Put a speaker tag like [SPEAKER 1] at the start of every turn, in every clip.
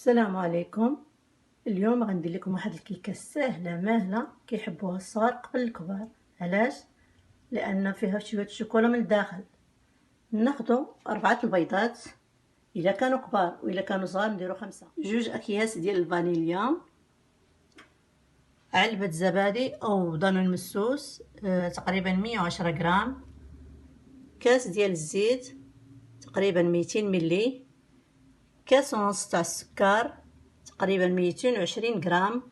[SPEAKER 1] السلام عليكم. اليوم غندير لكم واحد الكيكه ساهله ماهله كيحبوها الصغار قبل الكبار. علاش؟ لان فيها شويه الشوكولا من الداخل. ناخذ 4 البيضات الا كانوا كبار والا كانوا صغار نديروا 5. 2 اكياس ديال الفانيليا، علبه زبادي او دانون مسوس تقريبا 110 غرام، كاس ديال الزيت تقريبا 200 ملي، كاس ونص تاع السكر تقريبا 220 غرام،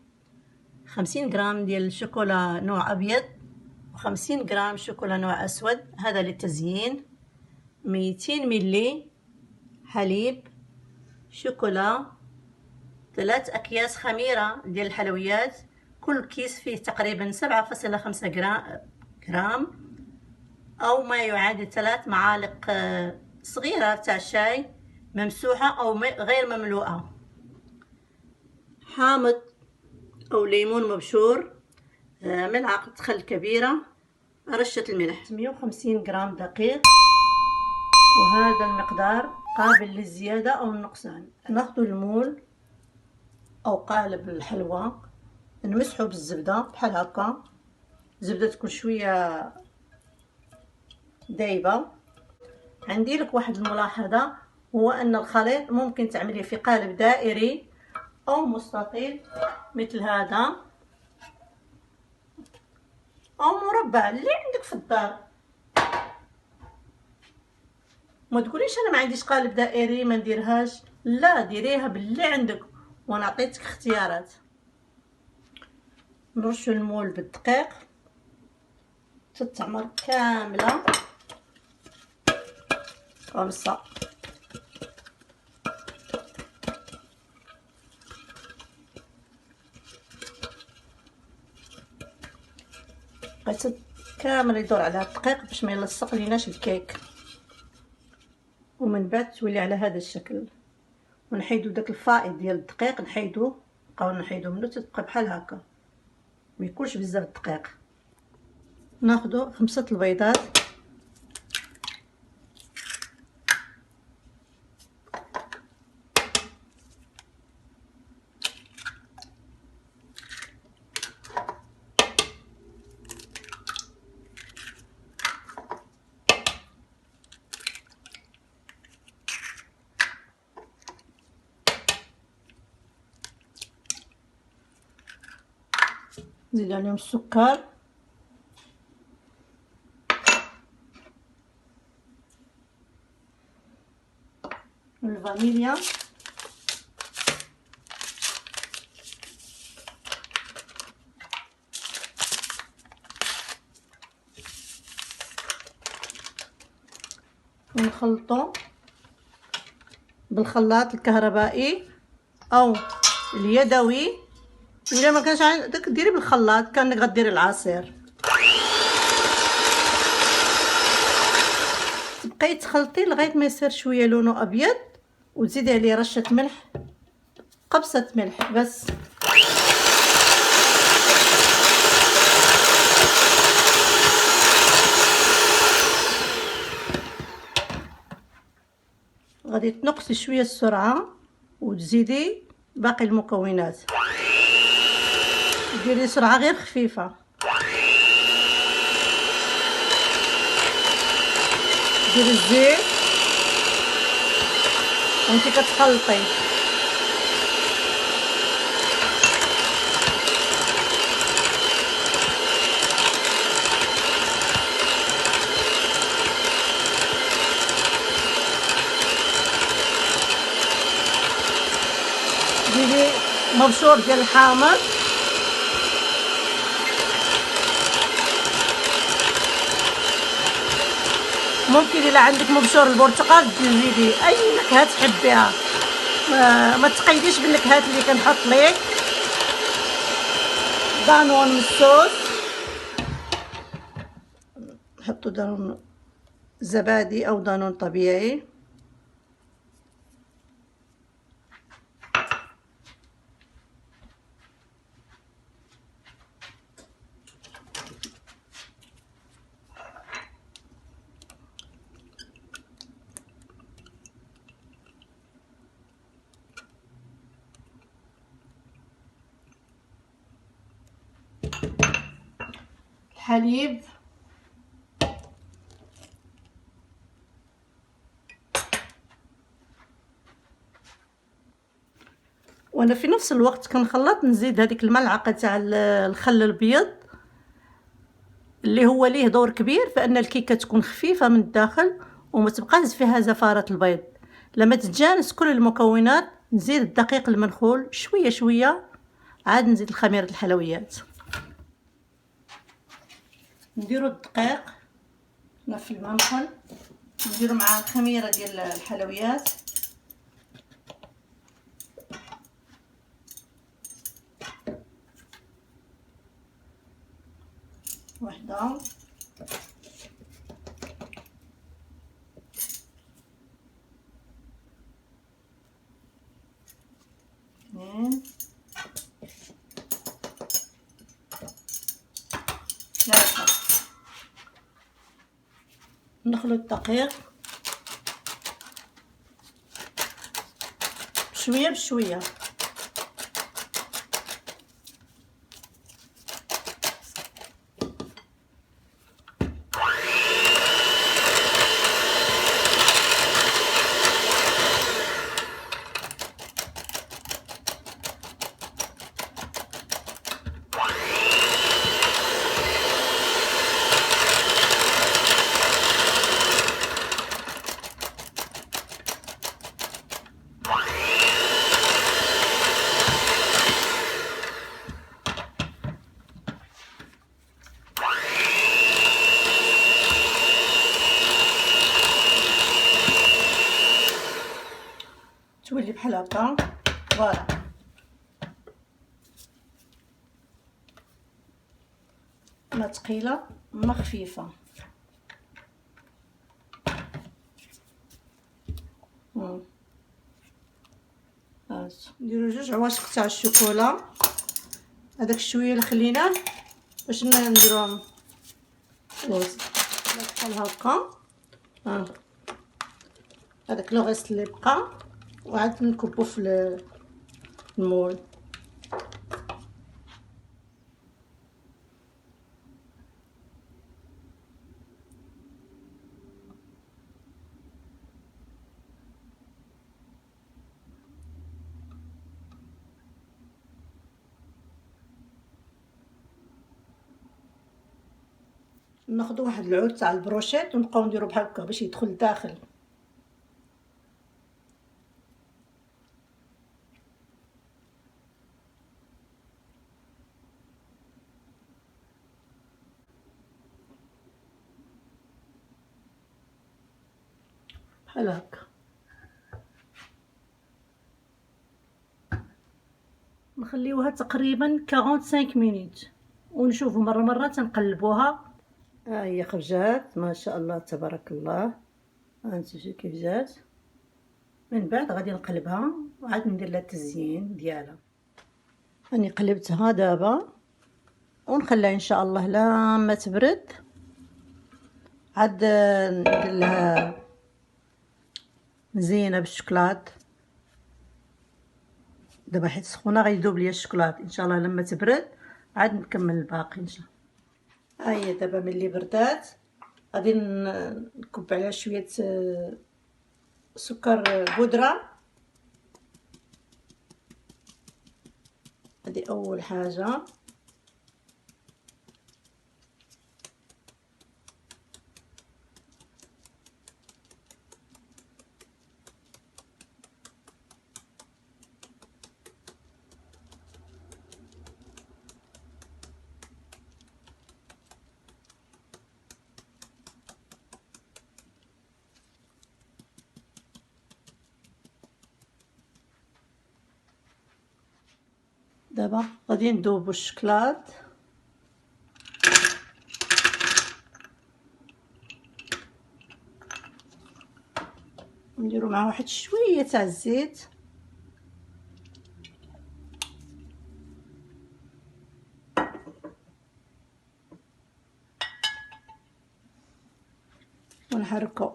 [SPEAKER 1] 50 غرام ديال الشوكولا نوع ابيض و50 غرام شوكولا نوع اسود، هذا للتزيين، 200 ملي حليب، شوكولا، 3 اكياس خميره ديال الحلويات، كل كيس فيه تقريبا 7.5 غرام او ما يعادل 3 معالق صغيره تاع شاي ممسوحه او غير مملوءه، حامض او ليمون مبشور، ملعقه خل كبيره، رشه الملح، 150 غرام دقيق، وهذا المقدار قابل للزياده او النقصان. ناخذ المول او قالب الحلوى نمسحه بالزبده بحال هكا، الزبده تكون شويه دايبه. عندي لك واحد الملاحظه، هو ان الخليط ممكن تعمليه في قالب دائري او مستطيل مثل هذا او مربع اللي عندك في الدار. ما تقوليش انا ما عنديش قالب دائري ما نديرهاش، لا ديريها باللي عندك وانا عطيتك اختيارات. نرش المول بالدقيق تتعمر كامله 5. بغيت كامل يدور على الدقيق باش ما يلصق ليناش الكيك، ومن بعد تولي على هذا الشكل، ونحيدو داك الفائض ديال الدقيق، نحيدوه، نبقاو نحيدو منو تتبقى بحال هكا، ما يكونش بزاف الدقيق. ناخذ 5 البيضات نزيد عليهم السكر والفانيليا ونخلطو بالخلاط الكهربائي او اليدوي، الا ما كانش عندك ديري بالخلاط كانك غديري العصير. تبقاي تخلطي لغايه ما يصير شويه لونه ابيض، وتزيدي عليه رشه ملح، قبصه ملح بس. غادي تنقصي شويه السرعه وتزيدي باقي المكونات، ديري سرعه غير خفيفه، ديري الزيت وانتي كتخلطي، ديري مبشور ديال الحامض، ممكن الا عندك مبشور البرتقال تزيدي اي نكهه تحبيها، ما تقيديش بالنكهات اللي كنحط لك. دانون مسوس، نحطو دانون زبادي او دانون طبيعي، الحليب، وانا في نفس الوقت كنخلط نزيد هذيك الملعقه تاع الخل الابيض اللي هو ليه دور كبير فان الكيكه تكون خفيفه من الداخل وما تبقاش فيها زفاره البيض. لما تتجانس كل المكونات نزيد الدقيق المنخول شويه شويه، عاد نزيد الخميره الحلويات، نديرو الدقيق في الماء منخل، نديرو مع الخميره ديال الحلويات، وحده اثنين ثلاثة. نخلط الدقيق بشويه بشويه، تولي بحال هكا. فوالا ما ثقيله ما خفيفه. نديرو 2 عواشق تاع الشوكولا، هذاك الشويه اللي خليناه باش نديروهم بحال هكا. هذاك لو غيست اللي بقى وعاد نكبو في المول. ناخذ واحد العود تاع البروشيت ونبقاو نديرو بحال هكا باش يدخل لداخل. بحال هكا نخليوها تقريبا 45 مينوت ونشوفوا مره تنقلبوها. ها هي خرجات ما شاء الله تبارك الله. هانتي كيف جات. من بعد غادي نقلبها وعاد ندير لها التزيين ديالها. راني قلبتها دابا ونخليها ان شاء الله لما تبرد، عاد ندير لها مزينه بالشوكولات. دابا حيت سخونه غيذوب ليا الشوكولات، ان شاء الله لما تبرد عاد نكمل الباقي ان شاء الله. ها هي دابا ملي بردات غادي نكب عليها شويه سكر بودره. هذه اول حاجه. دابا غادي نذوبوا الشكلاط، نديروا معاه واحد شويه تاع الزيت ونحركو.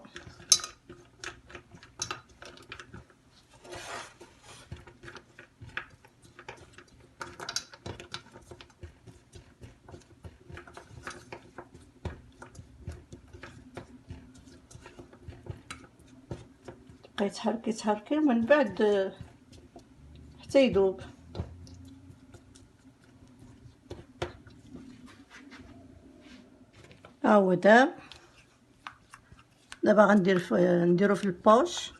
[SPEAKER 1] بقيت تحركي ومن بعد حتى يذوب. ها هو دابا نديرو في البوش.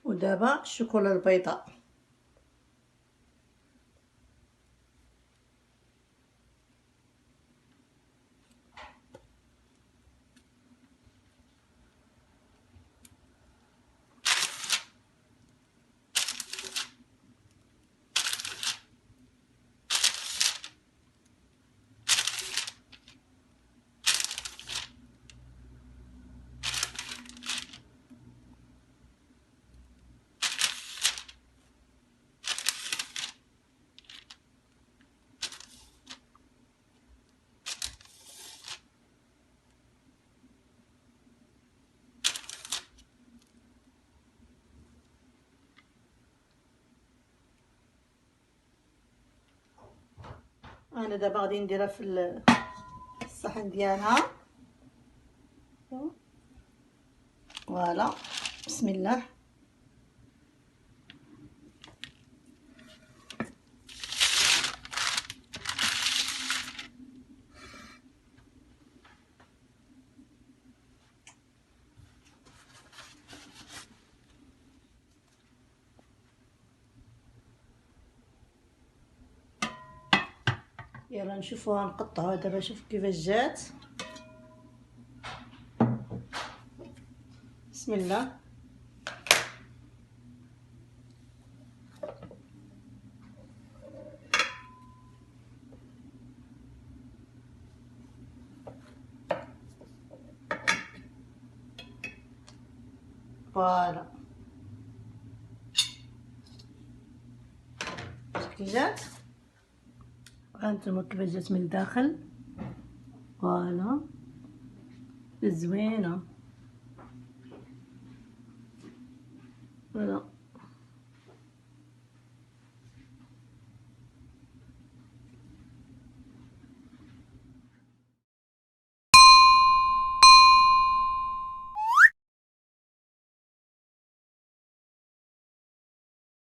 [SPEAKER 1] ودابا الشوكولا البيضاء. انا دابا غادي نديرها في الصحن ديالها. فوالا، بسم الله. يلا نشوفوها نقطعوها دابا. شوف كيفاش جات، بسم الله. فوالا، شوف كي جات. هانتوما كيفاش جات من الداخل. فوالا زوينه. فوالا.